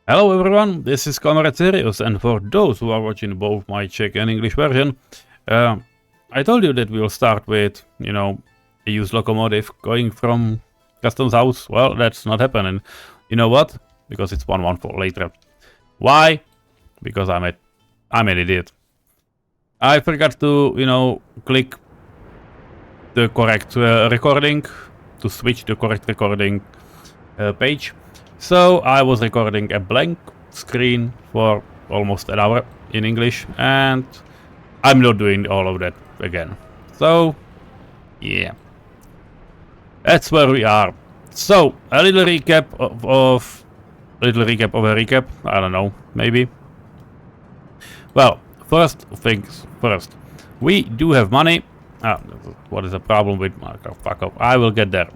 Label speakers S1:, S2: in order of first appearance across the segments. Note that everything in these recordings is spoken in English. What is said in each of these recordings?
S1: Hello everyone, this is comrade-Sirius, and for those who are watching both my Czech and English version, I told you that we'll start with, a used locomotive going from customs house. Well, that's not happening. You know what? Because it's 114 later. Why? Because I'm an idiot. I forgot to, click the correct recording, to switch the correct recording page. So I was recording a blank screen for almost an hour in English, and I'm not doing all of that again. So yeah, that's where we are. So a little recap of a recap. I don't know, maybe. Well, first things first. We do have money. What is the problem with my fuck up? I will get there.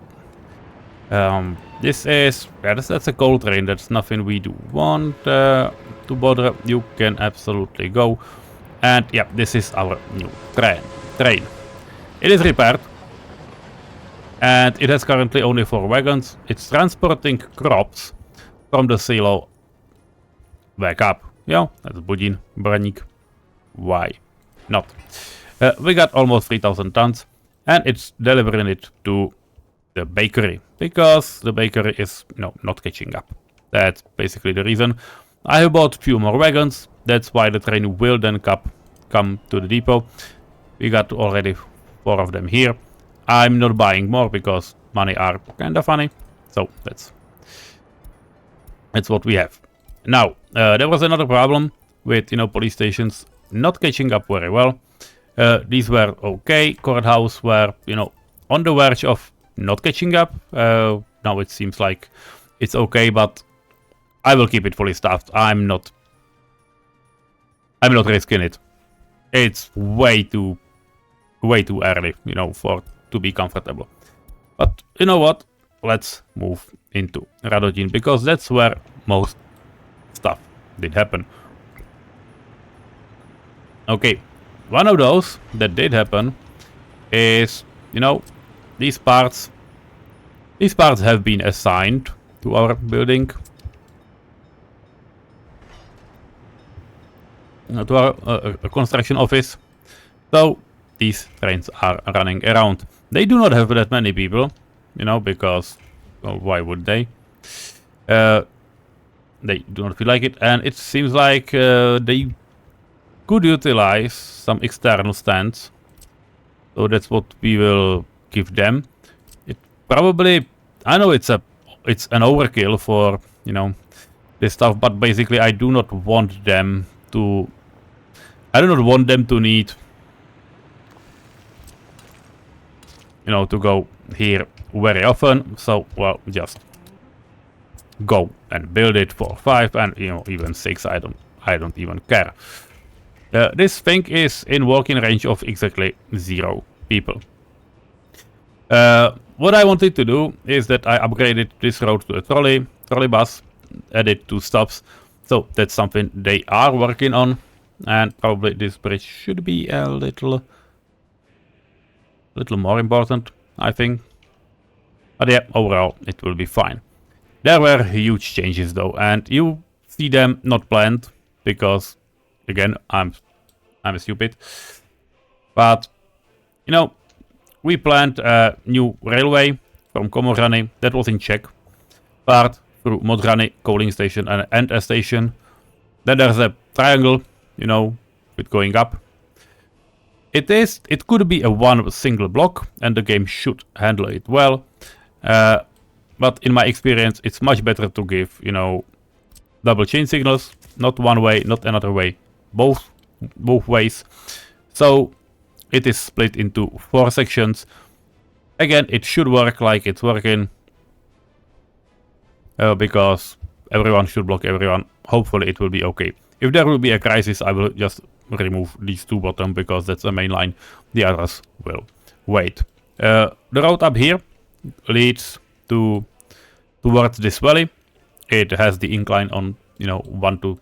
S1: This is, that's a coal train, that's nothing we do want to bother. You can absolutely go. And yeah, this is our new train. It is repaired. And it has currently only 4 wagons. It's transporting crops from the silo back up. Yeah, that's Budin, Branik. Why not? We got almost 3,000 tons. And it's delivering it to the bakery, because the bakery is not catching up. That's basically the reason. I have bought few more wagons. That's why the train will then come to the depot. We got already 4 of them here. I'm not buying more because money are kind of funny. So that's what we have. Now there was another problem with police stations not catching up very well. These were okay. Courthouse were on the verge of not catching up. Now it seems like it's okay, but I will keep it fully staffed. I'm not risking it. It's way too early, to be comfortable. But you know what? Let's move into Radojin, because that's where most stuff did happen. Okay, one of those that did happen is, these parts have been assigned to our building, to our construction office. So these trains are running around. They do not have that many people, because, well, why would they? They do not feel like it, and it seems like they could utilize some external stands. So that's what we will give them. It probably, I know it's an overkill for this stuff, but basically I do not want them to need to go here very often. So well, just go and build it for 5 and even 6. I don't even care. This thing is in walking range of exactly 0 people. What I wanted to do is that I upgraded this road to a trolley bus, added 2 stops. So that's something they are working on, and probably this bridge should be a little more important, I think. But yeah, overall it will be fine. There were huge changes though, and you see them not planned because, again, I'm stupid. But we planned a new railway from Komorany that was in Czech, part through Modrany coaling station and a station. Then there's a triangle, with going up. It could be a one single block, and the game should handle it well. But in my experience, it's much better to give double chain signals, not one way, not another way, both ways. So it is split into 4 sections. Again, it should work like it's working, because everyone should block everyone. Hopefully it will be okay. If there will be a crisis, I will just remove these 2 bottom, because that's the main line. The others will wait. The road up here leads towards this valley. It has the incline on 1 to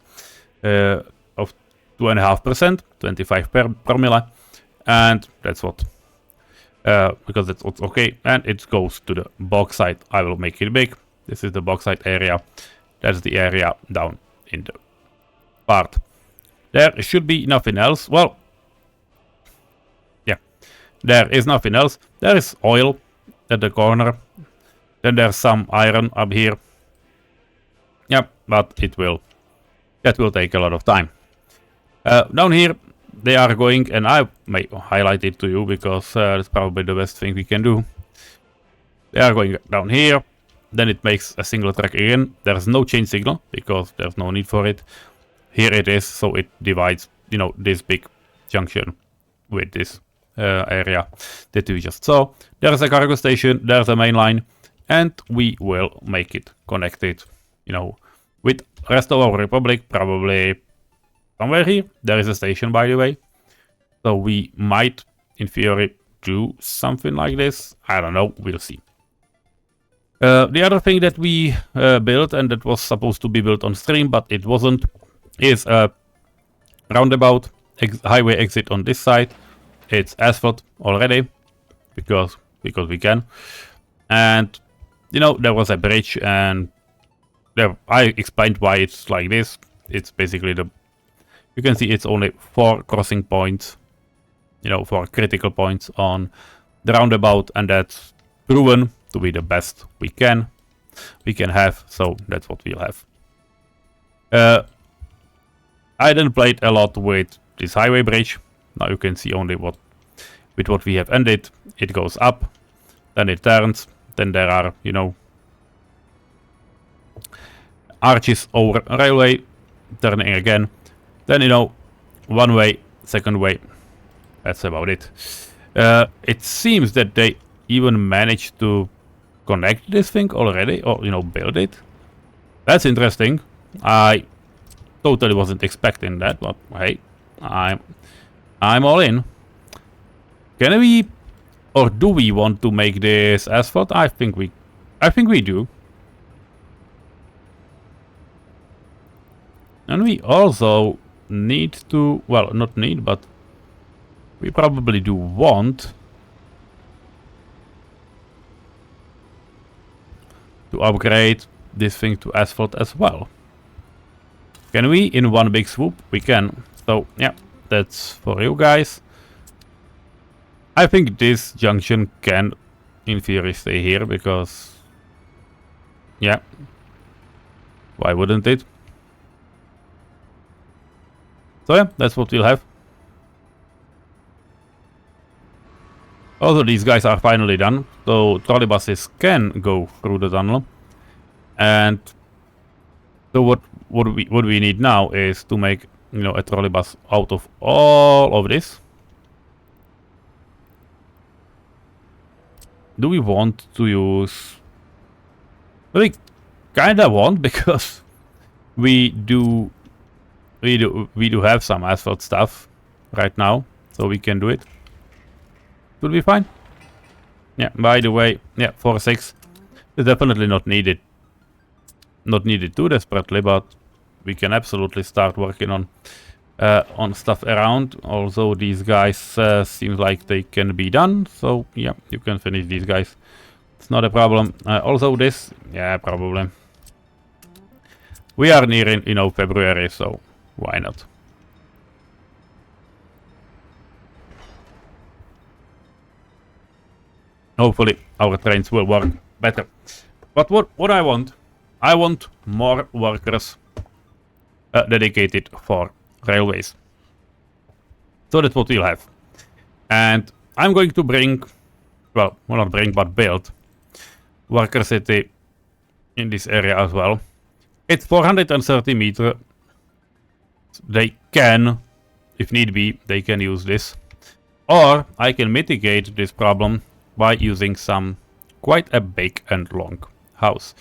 S1: of 2.5%, 25 per mille, and that's what because that's what's okay. And it goes to the bauxite. I will make it big. This is the bauxite area. That's the area down in the part. There should be nothing else. Well, yeah, there is nothing else. There is oil at the corner. Then there's some iron up here. Yep, but that will take a lot of time. Down here, they are going, and I may highlight it to you because that's probably the best thing we can do. They are going down here. Then it makes a single track again. There's no change signal because there's no need for it. Here it is, so it divides, you know, this big junction with this area that we just saw. There's a cargo station, there's a main line, and we will make it connected, you know, with rest of our republic, probably somewhere here. There is a station, by the way. So we might, in theory, do something like this. I don't know, we'll see. The other thing that we built, and that was supposed to be built on stream, but it wasn't, is a roundabout highway exit on this side. It's asphalt already, because we can. And, you know, there was a bridge, and there, I explained why it's like this. It's basically you can see it's only 4 crossing points, you know, 4 critical points on the roundabout, and that's proven to be the best we can have, so that's what we'll have. I then played a lot with this highway bridge. Now you can see only with what we have ended. It goes up, then it turns, then there are, you know, arches over railway, turning again, then, you know, one way, second way. That's about it. It seems that they even managed to connect this thing already, or, you know, build it. That's interesting. I totally wasn't expecting that, but hey, I'm all in. Can we, or do we want to make this asphalt? I think we do. And we also need to, well, not need, but we probably do want to upgrade this thing to asphalt as well. Can we in one big swoop? We can. So yeah, that's for you guys. I think this junction can in theory stay here because, yeah, why wouldn't it? So yeah, that's what we'll have. Also, these guys are finally done, so trolley buses can go through the tunnel. And so what we need now is to make, you know, a trolley bus out of all of this. Do we want to use? We kinda want, because we do have some asphalt stuff right now, so we can do it. Should be fine. Yeah, by the way, yeah, 4-6 is definitely not needed. Not needed too desperately, but we can absolutely start working on stuff around. Also, these guys seems like they can be done, so yeah, you can finish these guys. It's not a problem. Also this, yeah, probably. We are nearing, you know, February, so why not? Hopefully our trains will work better. But what I want more workers dedicated for railways. So that's what we'll have. And I'm going to bring, well not bring, but build worker city in this area as well. It's 430 meters. They can, if need be, they can use this. Or I can mitigate this problem by using some quite a big and long house.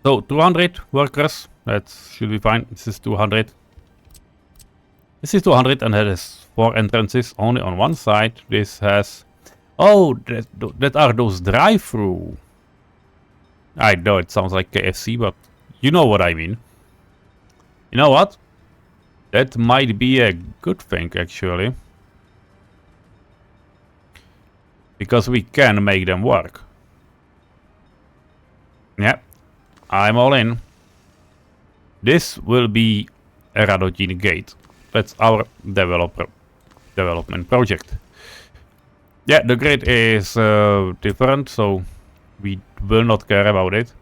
S1: So 200 workers, that should be fine. This is 200. This is 200 and it has 4 entrances only on one side. This has, oh, that are those drive-through. I know it sounds like KFC, but you know what I mean. You know what? That might be a good thing, actually. Because we can make them work. Yeah. I'm all in. This will be a Radogin gate. That's our development project. Yeah, the grid is different, so we will not care about it.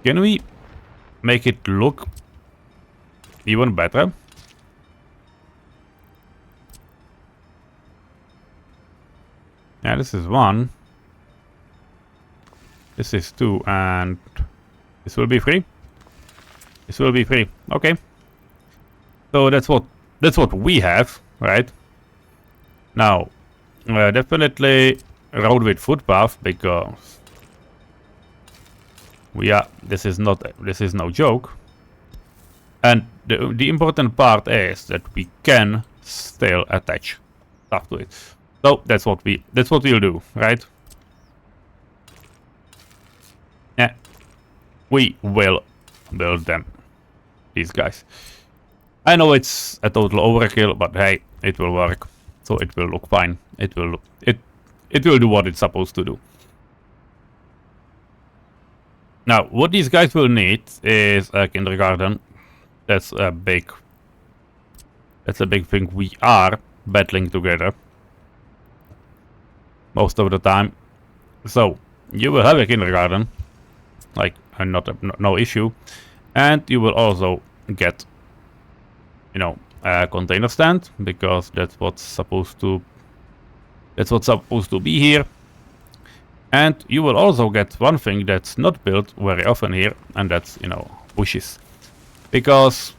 S1: Can we make it look even better? Yeah, this is 1. This is 2, and this will be 3. This will be 3. Okay. So that's what we have, right? Now, definitely road with footpath, because this is no joke. And the important part is that we can still attach stuff to it. So that's what we'll do, right? Yeah, we will build them, these guys. I know it's a total overkill, but hey, it will work. So it will look fine. It will do what it's supposed to do. Now, what these guys will need is a kindergarten. That's a big thing. We are battling together most of the time. So you will have a kindergarten, like no issue, and you will also get, you know, a container stand, because that's what's supposed to be here. And you will also get one thing that's not built very often here, and that's, you know, bushes, because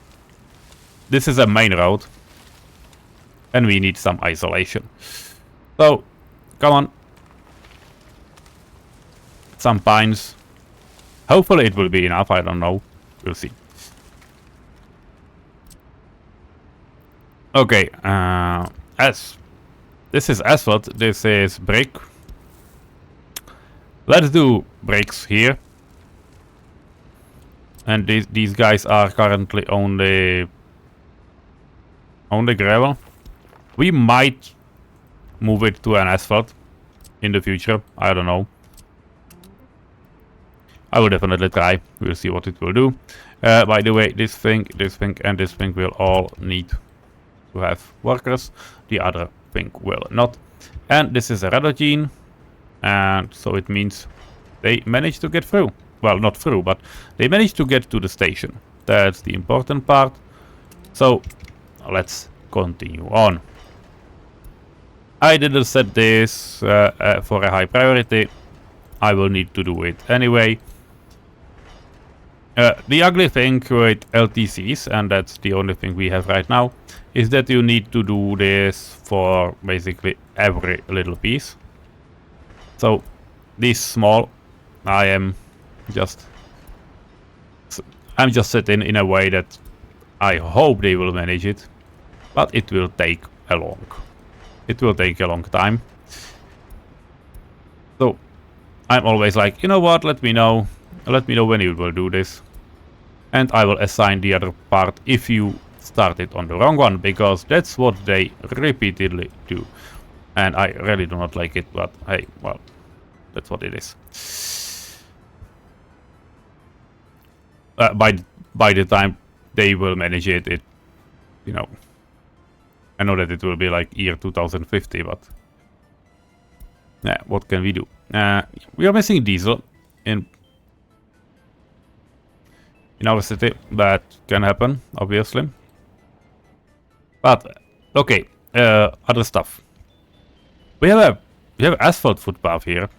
S1: this is a main road and we need some isolation. So come on, some pines. Hopefully it will be enough. I don't know, we'll see. Okay, as this is asphalt, this is brick. Let's do bricks here. And these guys are currently on the gravel. We might move it to an asphalt in the future. I don't know. I will definitely try. We'll see what it will do. By the way, this thing, and this thing will all need to have workers. The other thing will not. And this is a Radogin. And so it means they managed to get through. Well, not through, but they managed to get to the station. That's the important part. So let's continue on. I didn't set this for a high priority. I will need to do it anyway. The ugly thing with LTCs, and that's the only thing we have right now, is that you need to do this for basically every little piece. So this small, I'm just setting in a way that I hope they will manage it, but it will take a long time. So I'm always like, you know what, let me know when you will do this, and I will assign the other part if you started on the wrong one, because that's what they repeatedly do, and I really do not like it, but hey, well, that's what it is. By the time they will manage it, you know, I know that it will be like year 2050, but yeah, what can we do? We are missing diesel in our city. That can happen, obviously. But okay, other stuff. We have asphalt footpath here.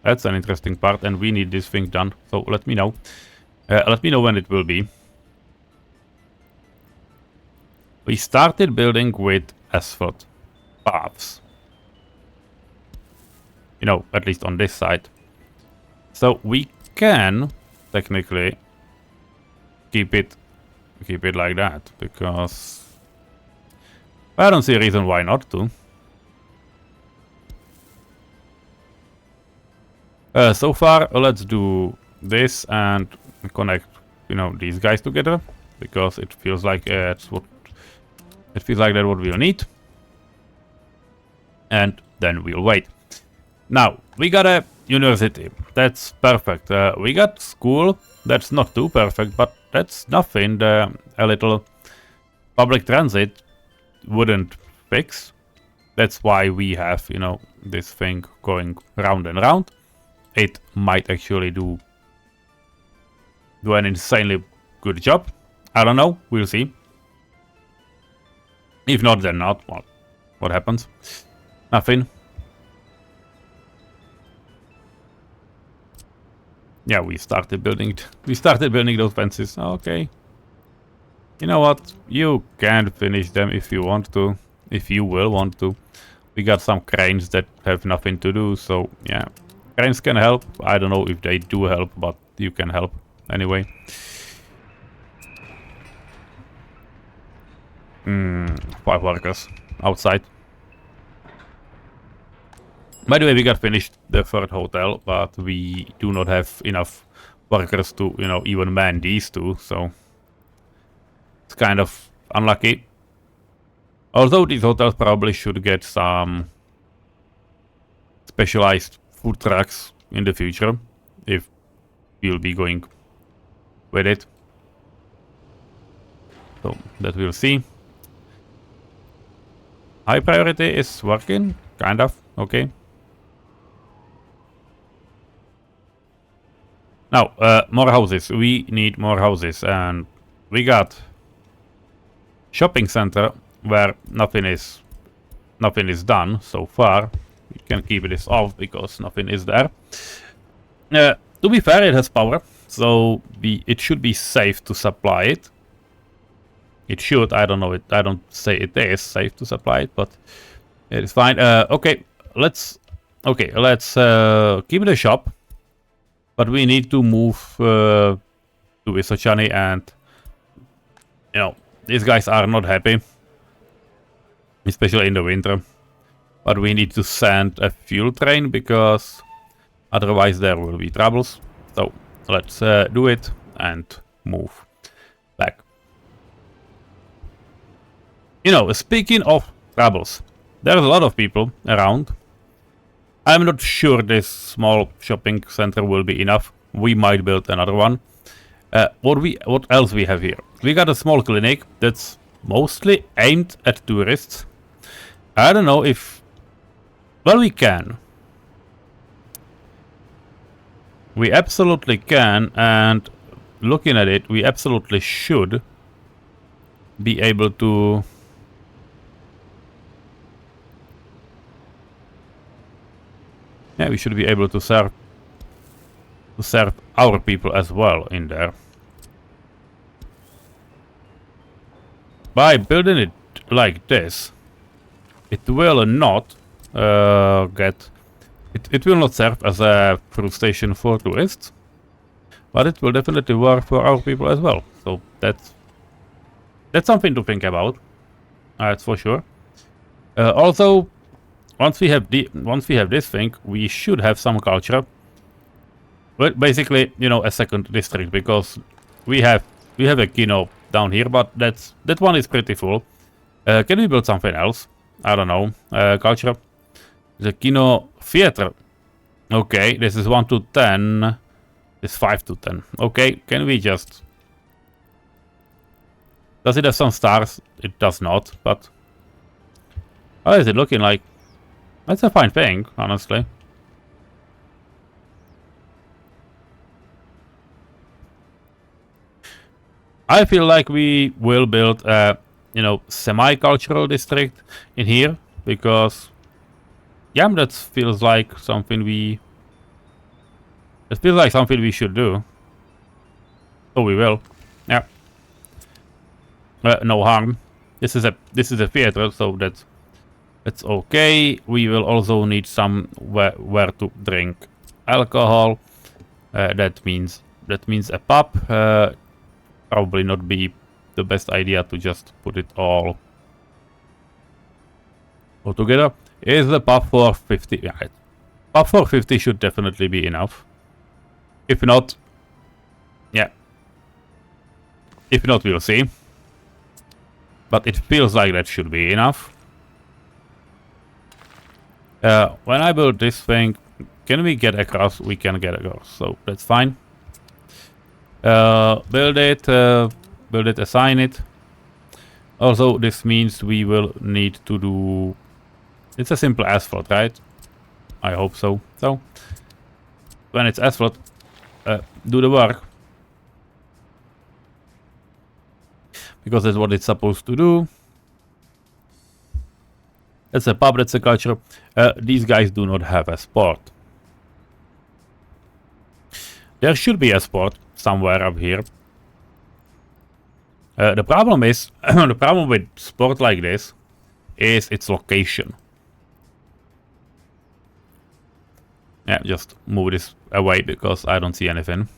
S1: That's an interesting part, and we need this thing done. So let me know. Let me know when it will be. We started building with asphalt paths. You know, at least on this side. So we can technically keep it like that, because I don't see a reason why not to. So far, let's do this and connect, you know, these guys together, because it feels like that's what we'll need. And then we'll wait. Now we gotta university. That's perfect. We got school. That's not too perfect, but that's nothing. A little public transit wouldn't fix. That's why we have, you know, this thing going round and round. It might actually do an insanely good job. I don't know. We'll see. If not, then not. Well, what happens? Nothing. Yeah, we started building those fences. Okay. You know what? You can finish them if you want to. If you will want to. We got some cranes that have nothing to do, so yeah. Cranes can help. I don't know if they do help, but you can help anyway. 5 workers outside. By the way, we got finished the 3rd hotel, but we do not have enough workers to, you know, even man these two, so it's kind of unlucky. Although these hotels probably should get some specialized food trucks in the future, if we'll be going with it. So that we'll see. High priority is working, kind of, okay. Now, more houses. We need more houses, and we got shopping center where nothing is done so far. We can keep this off because nothing is there. To be fair, it has power, so it should be safe to supply it. It should. I don't know. I don't say it is safe to supply it, but it is fine. Okay, let's keep the shop, but we need to move to Vysočany, and you know these guys are not happy, especially in the winter. But we need to send a fuel train because otherwise there will be troubles. So let's do it and move back. You know, speaking of troubles, there's a lot of people around. I'm not sure this small shopping center will be enough. We might build another one. What else we have here? We got a small clinic that's mostly aimed at tourists. I don't know if... Well, we can. We absolutely can, and looking at it, we absolutely should be able to... Yeah, we should be able to serve our people as well in there. By building it like this, it will not it will not serve as a fruit station for tourists, but it will definitely work for our people as well. So that's something to think about. That's for sure. Also, once we have this thing, we should have some culture. But basically, you know, a second district, because we have a kino down here, but that one is pretty full. Can we build something else? I don't know. Culture. The kino theater. Okay, this is 1 to 10. This is 5 to 10. Okay, can we just... Does it have some stars? It does not, but... How is it looking like? That's a fine thing, honestly. I feel like we will build a, you know, semi-cultural district in here, because yeah, that feels like something we should do. So we will. Yeah. No harm. This is a theater, so that's okay. We will also need somewhere to drink alcohol. That means a pub. Probably not be the best idea to just put it all together. Is the pub for 50? Yeah, pub for 50 should definitely be enough. If not, yeah. If not, we'll see. But it feels like that should be enough. When I build this thing, can we get across? We can get across, so that's fine. Build it, assign it. Also, this means we will need to do... It's a simple asphalt, right? I hope so. So, when it's asphalt, do the work. Because that's what it's supposed to do. That's a pub, that's a culture. These guys do not have a sport. There should be a sport somewhere up here. The problem is, the problem with sport like this is its location. Yeah, just move this away because I don't see anything.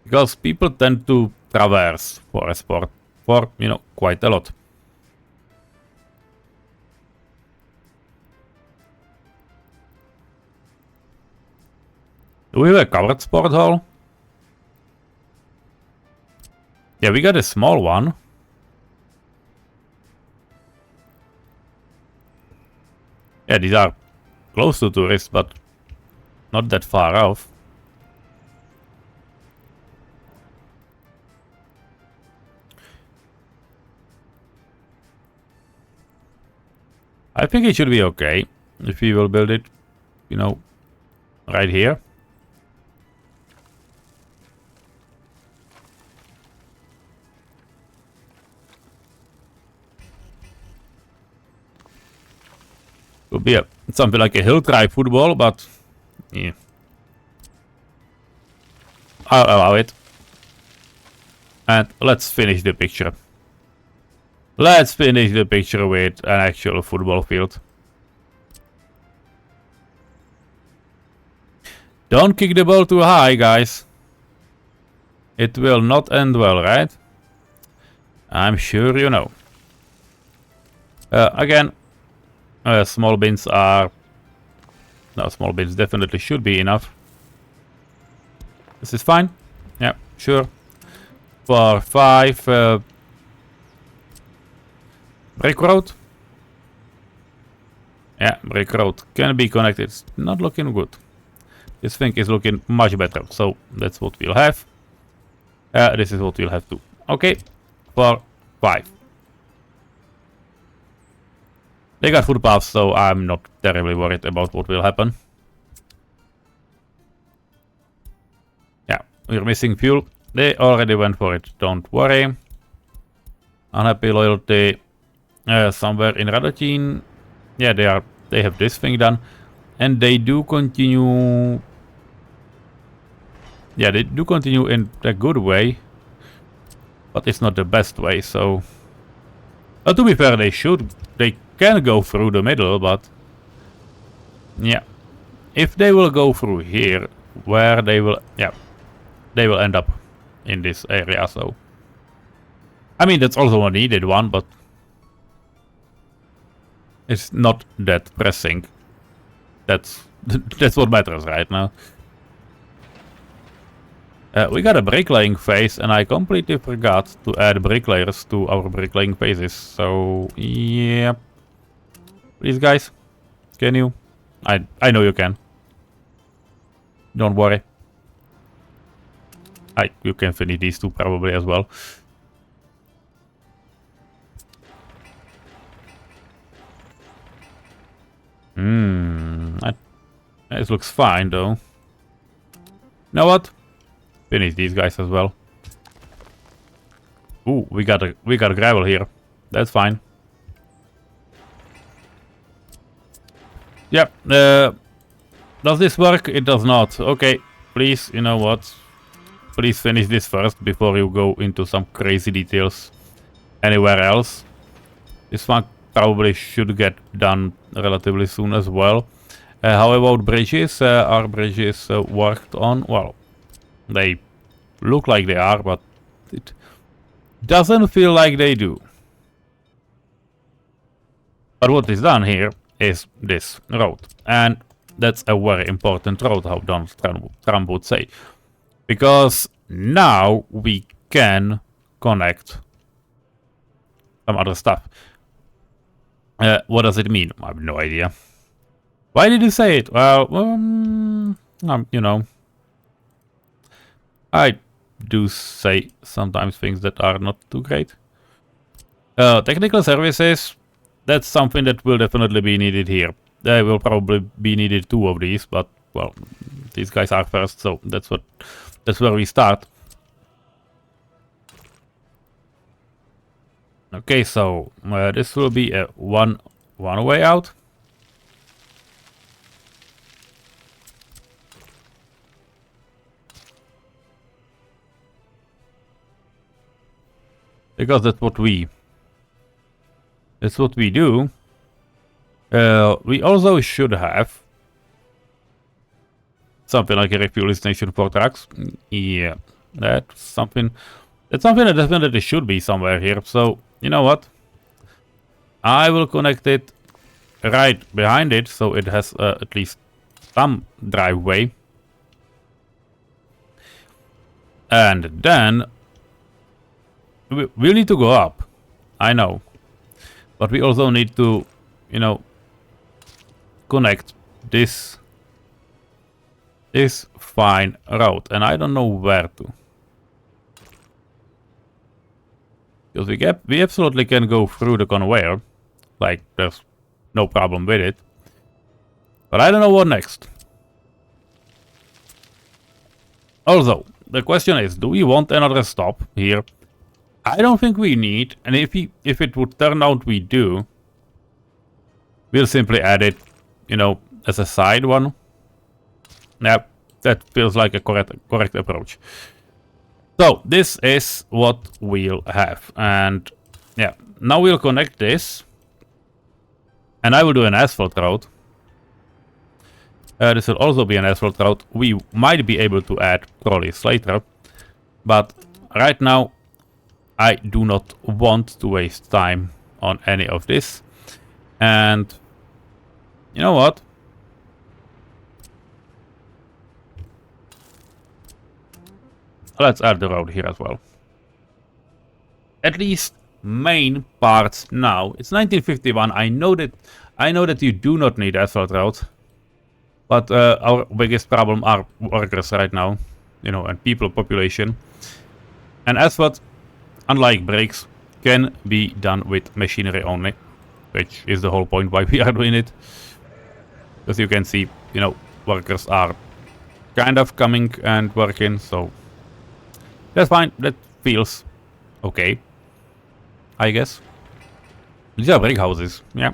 S1: Because people tend to traverse for a sport for, you know, quite a lot. Do we have a covered sport hall? Yeah, we got a small one. Yeah, these are close to tourists, but not that far off. I think it should be okay if we will build it, you know, right here. Could be something like a hill try football, but yeah, I'll allow it. And let's finish the picture. Let's finish the picture with an actual football field. Don't kick the ball too high, guys. It will not end well, right? I'm sure you know. Again, small bins are... No, small bins definitely should be enough. This is fine. Yeah, sure. For 5... brick road. Yeah, brick road can be connected. It's not looking good. This thing is looking much better. So that's what we'll have. This is what we'll have too. Okay, for 5. They got footpaths, so I'm not terribly worried about what will happen. Yeah, we're missing fuel. They already went for it, don't worry. Unhappy loyalty. Somewhere in Radotín. Yeah, they have this thing done. And they do continue... Yeah, they do continue in a good way. But it's not the best way, so... to be fair, they should... They can go through the middle, but... Yeah. If they will go through here, where they will... Yeah. They will end up in this area, so... I mean, that's also a needed one, but... It's not that pressing. That's what matters right now. We got a bricklaying phase, and I completely forgot to add bricklayers to our bricklaying phases. So yeah, please guys, can you? I know you can. Don't worry. You can finish these two probably as well. This looks fine though. You know what? Finish these guys as well. Ooh, we got a gravel here. That's fine. Yep. Does this work? It does not. Okay. Please, you know what? Please finish this first before you go into some crazy details anywhere else. This one probably should get done relatively soon as well. How about bridges? Are bridges worked on? Well, they look like they are, but it doesn't feel like they do. But what is done here is this road. And that's a very important road, how Donald Trump would say. Because now we can connect some other stuff. What does it mean? I have no idea. Why did you say it? Well, you know, I do say sometimes things that are not too great. Technical services, that's something that will definitely be needed here. There will probably be needed 2 of these, but well, these guys are first, so that's where we start. Okay, so this will be a one way out. Because that's what we do. We also should have something like a refueling station for trucks. Yeah, that's something that definitely should be somewhere here. So you know what? I will connect it right behind it, so it has at least some driveway. And then we'll need to go up. I know. But we also need to, you know, connect this fine road. And I don't know where to. Because we absolutely can go through the conveyor. Like, there's no problem with it. But I don't know what next. Also, the question is, do we want another stop here? I don't think we need, and if it would turn out we do, we'll simply add it, you know, as a side one. Yeah, that feels like a correct approach. So this is what we'll have, and yeah, now we'll connect this, and I will do an asphalt road. This will also be an asphalt road. We might be able to add trolleys later, but right now I do not want to waste time on any of this. And you know what? Let's add the road here as well. At least main parts now. It's 1951. I know that you do not need asphalt road. But our biggest problem are workers right now. You know, and people population. And asphalt, unlike brakes, can be done with machinery only, which is the whole point why we are doing it. As you can see, you know, workers are kind of coming and working, so that's fine. That feels okay, I guess. These are brick houses, yeah.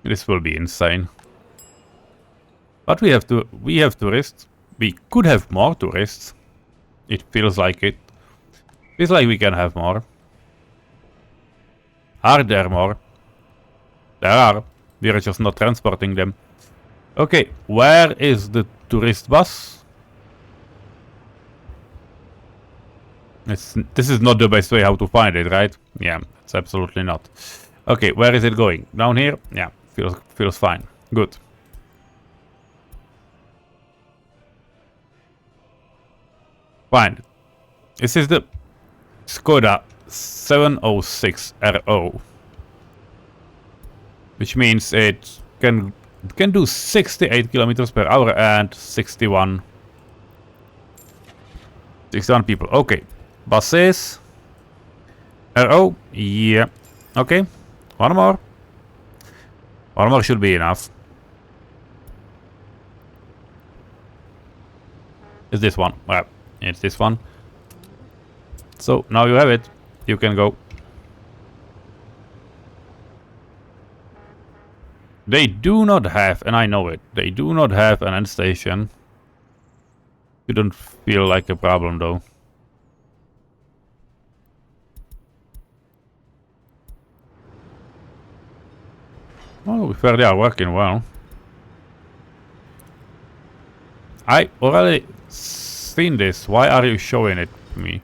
S1: This will be insane. But we have tourists. We could have more tourists. It feels like it. Feels like we can have more. Are there more? There are. We are just not transporting them. Okay, where is the tourist bus? This is not the best way how to find it, right? Yeah, it's absolutely not. Okay, where is it going? Down here? Yeah, feels fine. Good. Fine. This is the Skoda 706RO, which means it can do 68 kilometers per hour and 61 people. Okay, buses. RO, yeah. Okay, one more. One more should be enough. Is this one? Well, it's this one. So now you have it. You can go. They do not have, and I know it, they do not have an end station. Shouldn't feel like a problem though. Oh, they are working well. I already seen this. Why are you showing it to me?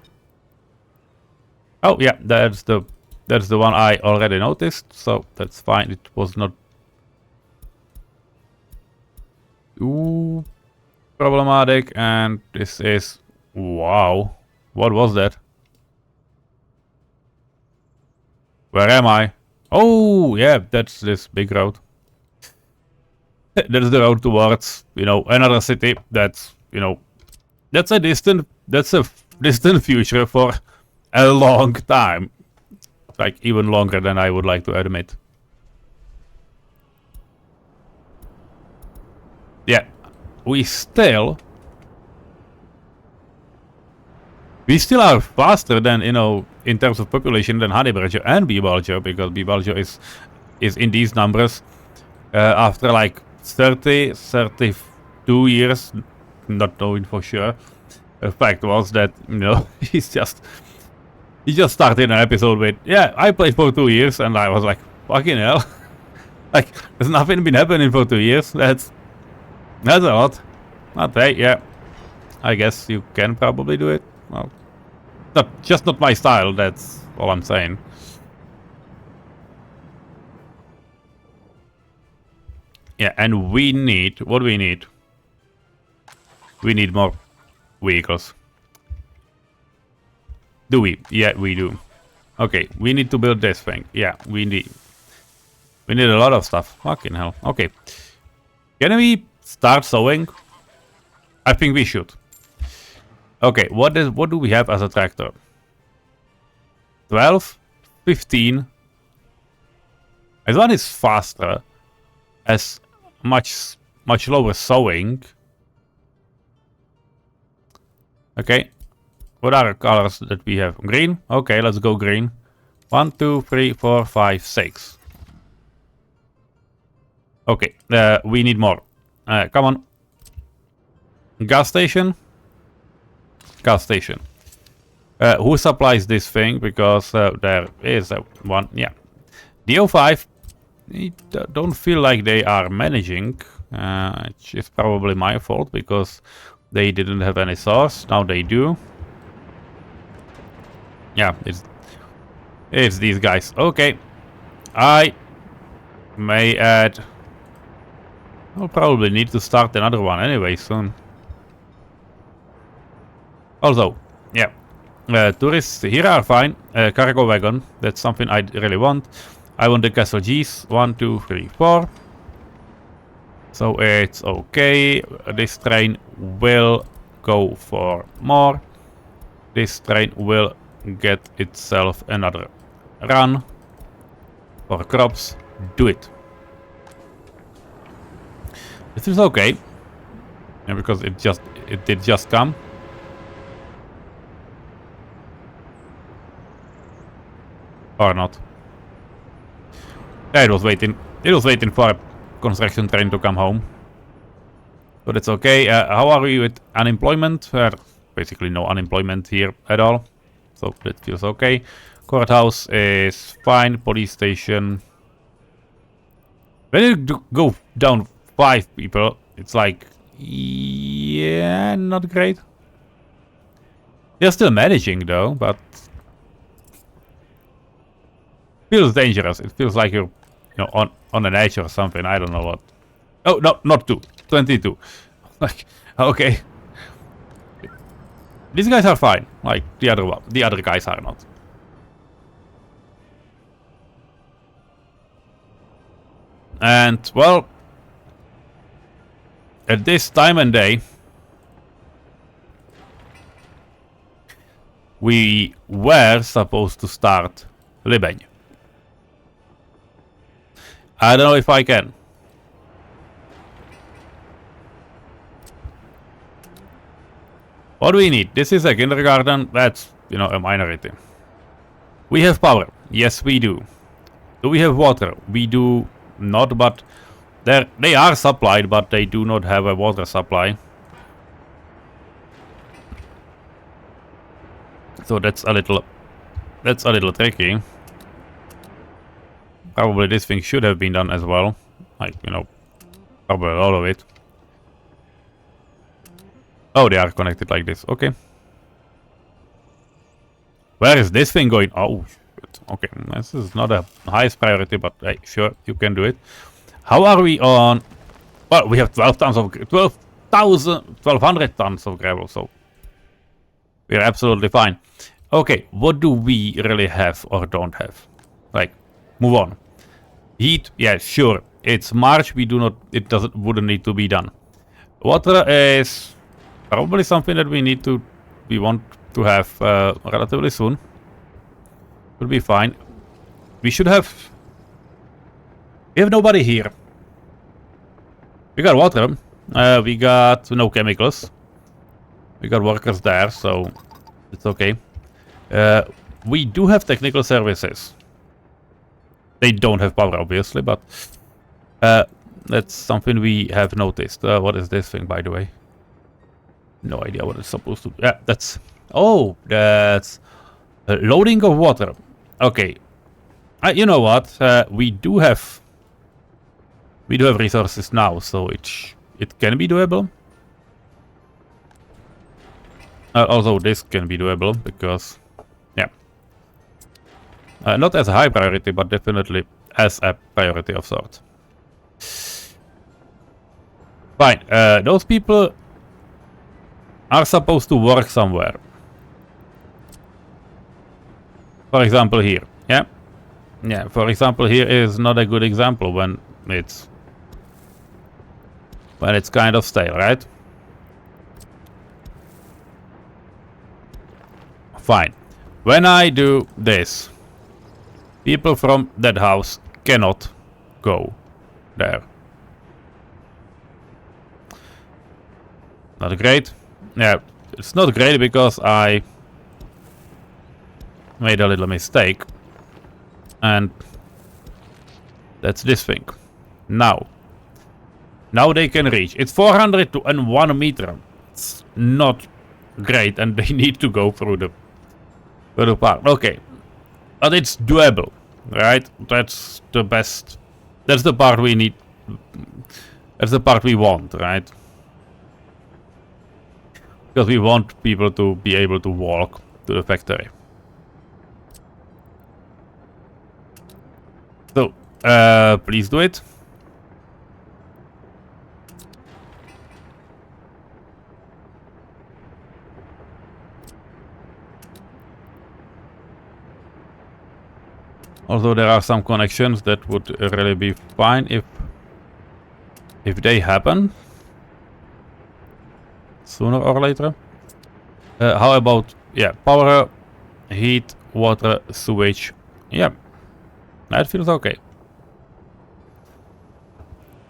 S1: Oh yeah, that's the one I already noticed, so that's fine. It was not too problematic, and this is wow. What was that? Where am I? Oh, yeah, that's this big road. That's the road towards, you know, another city. That's, you know, that's a distant future for a long time. Like, even longer than I would like to admit. Yeah, we still are faster than, you know, in terms of population than Honeyberger and Bibaljo, because Bibaljo is in these numbers after like 32 years, not knowing for sure. The fact was that, you know, he just started an episode with, yeah, I played for 2 years, and I was like, fucking hell. Like, there's nothing been happening for 2 years. That's a lot. Atthe, yeah. I guess you can probably do it. Well, just not my style, that's all I'm saying. Yeah, and we need, what do we need? We need more vehicles. Do we? Yeah, we do. Okay, we need to build this thing. Yeah, we need a lot of stuff. Fucking hell. Okay. Can we start sowing? I think we should. Okay, what do we have as a tractor? 12, 15. This one is faster, as much lower sowing. Okay, what are the colors that we have? Green. Okay, let's go green. 1, 2, 3, 4, 5, 6. Okay, we need more. Come on. Gas station. Gas station. Who supplies this thing? Because there is one. Yeah. DO5. Don't feel like they are managing. It's probably my fault because they didn't have any source. Now they do. Yeah, it's these guys. Okay. I may add. I'll probably need to start another one anyway soon. Also, yeah, tourists here are fine. Cargo wagon, that's something I really want. I want the castle G's. 1, 2, 3, 4. So it's okay. This train will go for more. This train will get itself another run for crops. Do it. This is okay. Yeah, because it did just come. Or not. Yeah, it was waiting for a construction train to come home. So that's okay. How are we with unemployment? Basically no unemployment here at all. So that feels okay. Courthouse is fine. Police station. When you go down 5 people, it's like, yeah, not great. They're still managing though, but feels dangerous. It feels like you're, you know, on an edge or something. I don't know what. Oh no, not 2. 22. Like, okay. These guys are fine. Like the other guys are not. And well, at this time and day, we were supposed to start Libeň. I don't know if I can. What do we need? This is a kindergarten. That's, you know, a minority. We have power. Yes, we do. Do we have water? We do not, but they are supplied, but they do not have a water supply. So that's a little tricky. Probably this thing should have been done as well. Like, you know, probably all of it. Oh, they are connected like this. Okay. Where is this thing going? Oh, shit. Okay. This is not a highest priority, but hey, sure, you can do it. How are we on? Well, we have 1200 tons of gravel, so we're absolutely fine. Okay, what do we really have or don't have? Like, move on. Heat, yeah, sure. It's March. Wouldn't need to be done. Water is probably something that we want to have relatively soon. Will be fine. We have nobody here. We got water. We got no chemicals. We got workers there, so it's okay. We do have technical services. They don't have power, obviously, but that's something we have noticed. What is this thing, by the way? No idea what it's supposed to. Yeah, that's. Oh, that's loading of water. Okay. You know what? We do have resources now, so it can be doable. Also, this can be doable because, yeah, not as a high priority, but definitely as a priority of sorts. Fine. Those people are supposed to work somewhere. For example, here. Yeah. Yeah. For example, here is not a good example when it's kind of stale, right? Fine. When I do this, people from that house cannot go there. Not great. Yeah, it's not great because I made a little mistake. And that's this thing. Now they can reach. It's 401 meter. It's not great, and they need to go through the park. Okay, but it's doable, right? That's the best. That's the part we need. That's the part we want, right? Because we want people to be able to walk to the factory. So, please do it. Although there are some connections that would really be fine if they happen sooner or later. How about, yeah, power, heat, water, sewage. Yeah, that feels okay.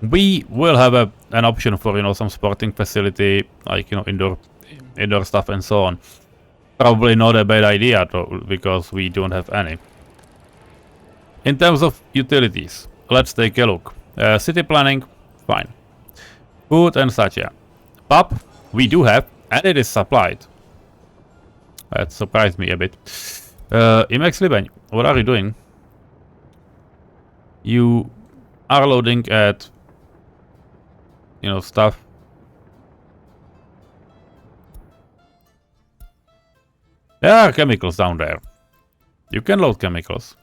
S1: We will have an option for, you know, some sporting facility, like, you know, indoor stuff and so on. Probably not a bad idea though, because we don't have any. In terms of utilities, let's take a look. City planning, fine. Food and such, yeah. Pub, we do have, and it is supplied. That surprised me a bit. Imexliben, what are you doing? You are loading at, you know, stuff. There are chemicals down there. You can load chemicals.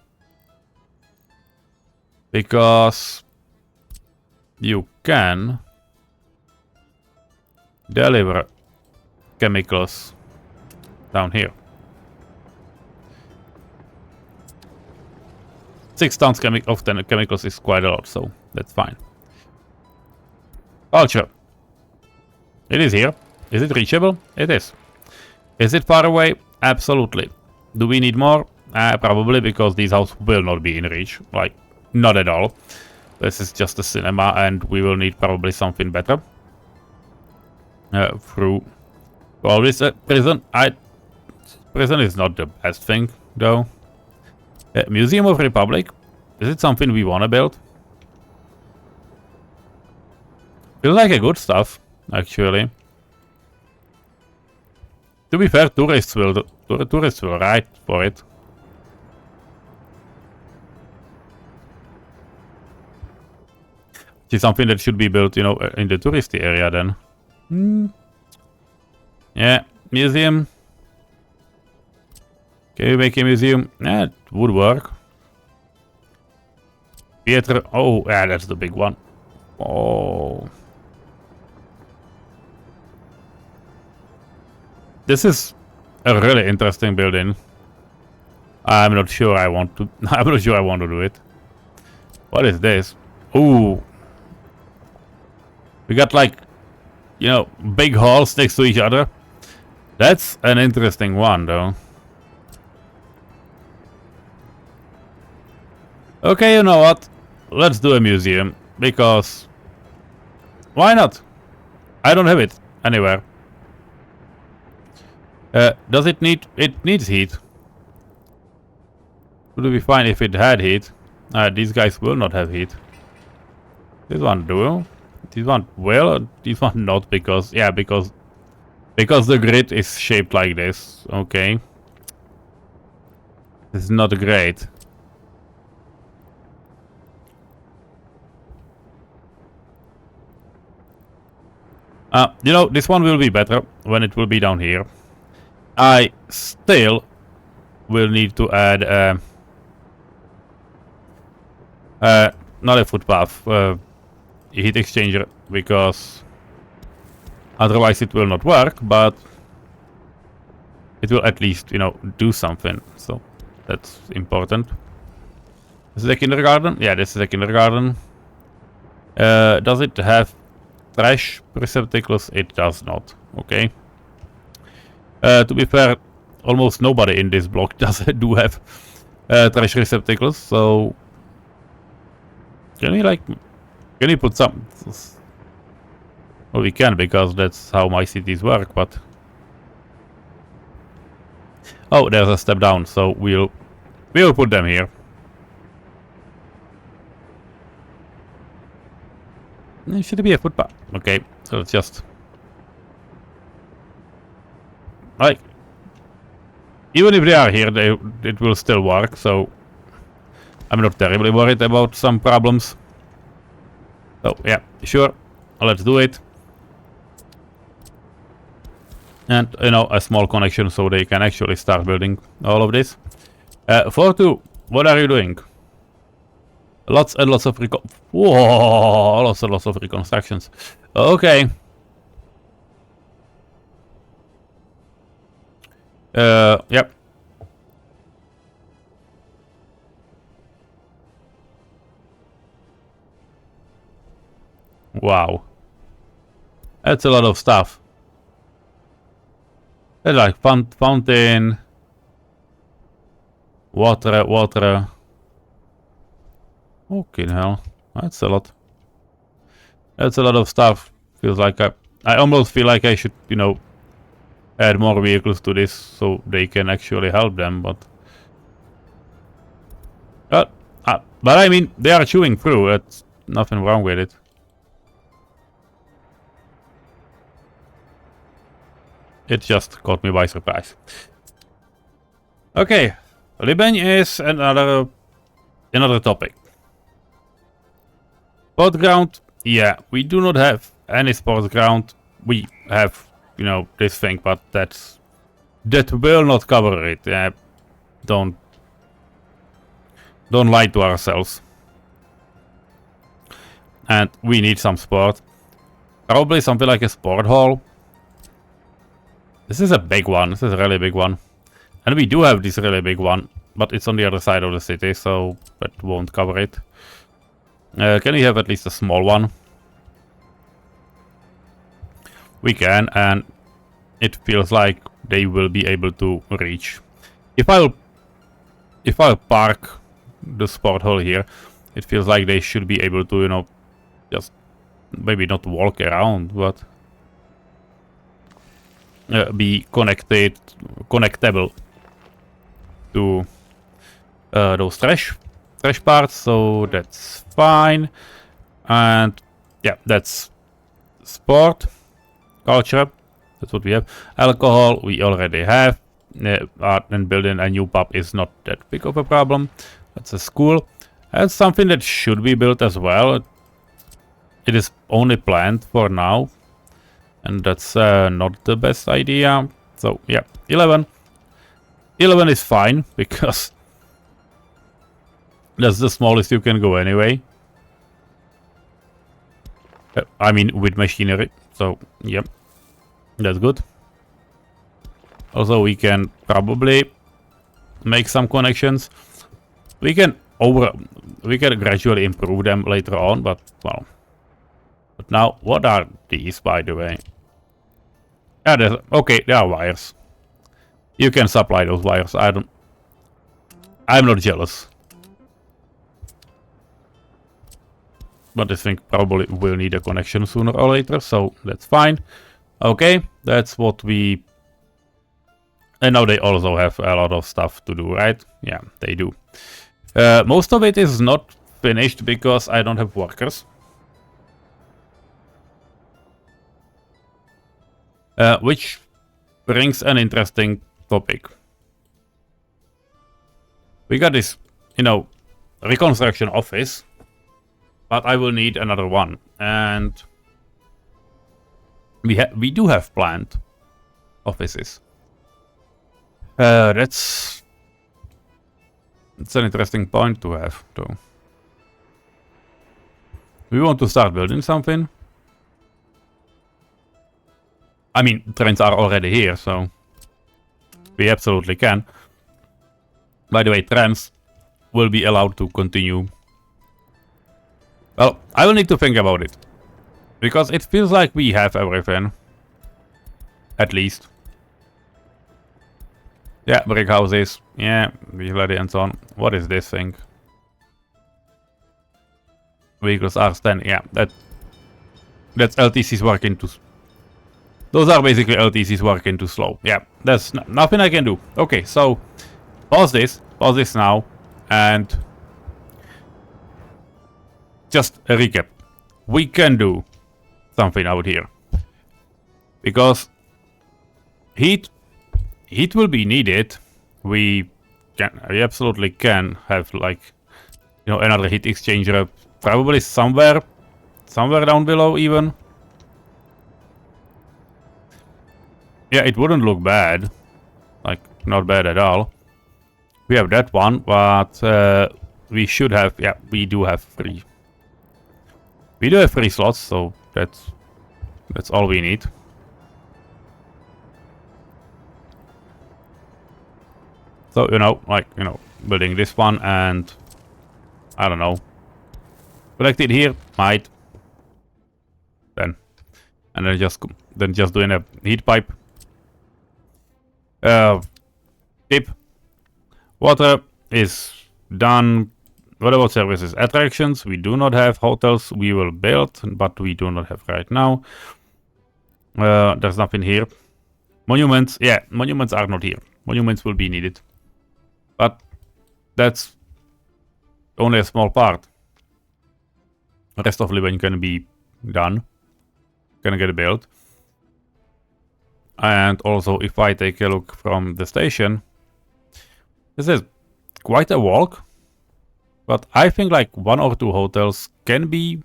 S1: Because you can deliver chemicals down here. 6 tons of chemicals is quite a lot, so that's fine. Culture. It is here. Is it reachable? It is. Is it far away? Absolutely. Do we need more? Probably, because these houses will not be in reach. Like, not at all. This is just a cinema, and we will need probably something better. Through always prison. Prison is not the best thing, though. Museum of Republic. Is it something we want to build? Feels like a good stuff, actually. To be fair, tourists will write for it. Which is something that should be built, you know, in the touristy area then. Yeah, museum. Can we make a museum? Yeah, it would work. Theater. Oh, yeah, that's the big one. Oh. This is a really interesting building. I'm not sure I want to. I'm not sure I want to do it. What is this? Ooh. We got like, you know, big halls next to each other. That's an interesting one, though. Okay, you know what? Let's do a museum, because why not? I don't have it anywhere. Does it need... It needs heat. Would it be fine if it had heat? These guys will not have heat. This one will. This one will. This one not, because... Yeah, because the grid is shaped like this. Okay. This is not great. You know, this one will be better when it will be down here. I still will need to add not a footpath, heat exchanger, because otherwise it will not work, but it will at least, you know, do something. So that's important. This is a kindergarten? Yeah, this is a kindergarten. Does it have trash receptacles? It does not. Okay. To be fair, almost nobody in this block do have trash receptacles, so can we put some? Well, we can, because that's how my cities work, but oh, there's a step down, so we'll put them here. Should it be a footpath? Okay, so let's just like, even if they are here, it will still work, so I'm not terribly worried about some problems. So yeah, sure, let's do it. And, you know, a small connection so they can actually start building all of this. 4-2, what are you doing? Lots and lots of lots and lots of reconstructions. Okay. Yep. Wow. That's a lot of stuff. It's like fountain, water. Okay, hell, that's a lot. That's a lot of stuff. Feels like I almost feel like I should, you know, add more vehicles to this so they can actually help them, but I mean, they are chewing through. It's nothing wrong with it. It just caught me by surprise. Okay, Liben is another topic. Sport ground, yeah, we do not have any sports ground. We have, you know, this thing, but that will not cover it. Don't lie to ourselves. And we need some sport. Probably something like a sport hall. This is a big one. This is a really big one. And we do have this really big one, but it's on the other side of the city, so that won't cover it. Can we have at least a small one? We can, and it feels like they will be able to reach. If I'll park the sport hall here, it feels like they should be able to, you know, just maybe not walk around, but be connectable to those trash parts, so that's fine. And yeah, that's sport, culture, that's what we have. Alcohol we already have. Art and building a new pub is not that big of a problem. That's a school. That's something that should be built as well. It is only planned for now, and that's not the best idea. So yeah, 11 is fine, because that's the smallest you can go anyway. I mean, with machinery. So yep, that's good. Also, we can probably make some connections. We can gradually improve them later on, but well. But now, what are these, by the way? Yeah, okay, they are wires. You can supply those wires. I'm not jealous. But this thing probably will need a connection sooner or later, so that's fine. Okay, that's what we... And now they also have a lot of stuff to do, right? Yeah, they do. Most of it is not finished because I don't have workers. Which brings an interesting topic. We got this, you know, reconstruction office, but I will need another one, and we do have planned offices. That's an interesting point to have, though. We want to start building something. I mean, trains are already here, so we absolutely can. By the way, trams will be allowed to continue. Well, I will need to think about it. Because it feels like we have everything. At least. Yeah, brick houses. Yeah, utility and so on. What is this thing? Vehicles R10. Yeah, that's LTC's working too. Those are basically LTC's working too slow. Yeah, there's nothing I can do. Okay, so pause this now, and just a recap. We can do something out here because heat will be needed. We absolutely can have, like, you know, another heat exchanger probably somewhere down below even. Yeah, it wouldn't look bad. Like, not bad at all. We have that one, but we should have... Yeah, we do have 3. We do have 3 slots, so that's all we need. So, you know, like, you know, building this one and... I don't know. Collect it here, might. Then. And then just doing a heat pipe. Tip. Water is done. What about services? Attractions. We do not have. Hotels we will build, but we do not have right now. There's nothing here. Monuments. Yeah, monuments are not here. Monuments will be needed. But that's only a small part. The rest of Living can be done. Can get built. And also, if I take a look from the station, this is quite a walk, but I think like 1 or 2 hotels can be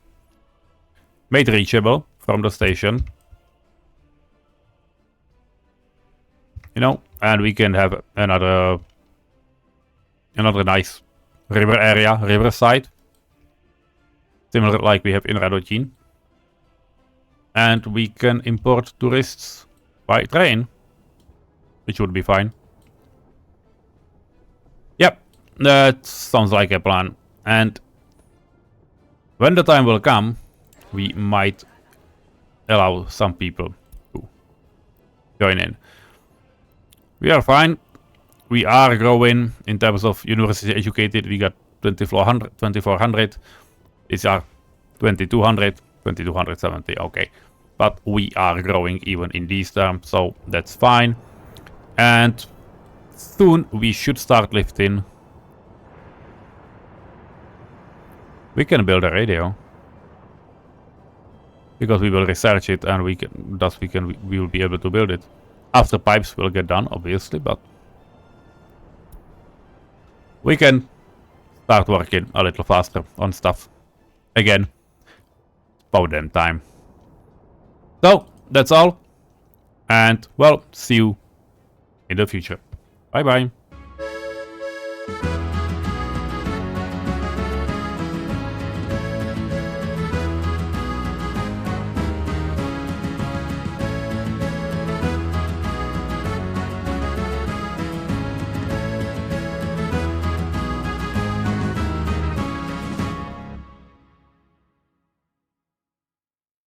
S1: made reachable from the station. You know, and we can have another nice river area, riverside, similar like we have in Radocin. And we can import tourists by train, which would be fine. Yep, that sounds like a plan. And when the time will come, we might allow some people to join in. We are fine. We are growing in terms of university educated. We got 2400. These are 2200, 2270. Okay. But we are growing even in these terms, so that's fine. And soon we should start lifting. We can build a radio. Because we will research it and we will be able to build it. After pipes will get done, obviously, but we can start working a little faster on stuff. Again, about damn time. So, that's all. And, well, see you in the future. Bye bye.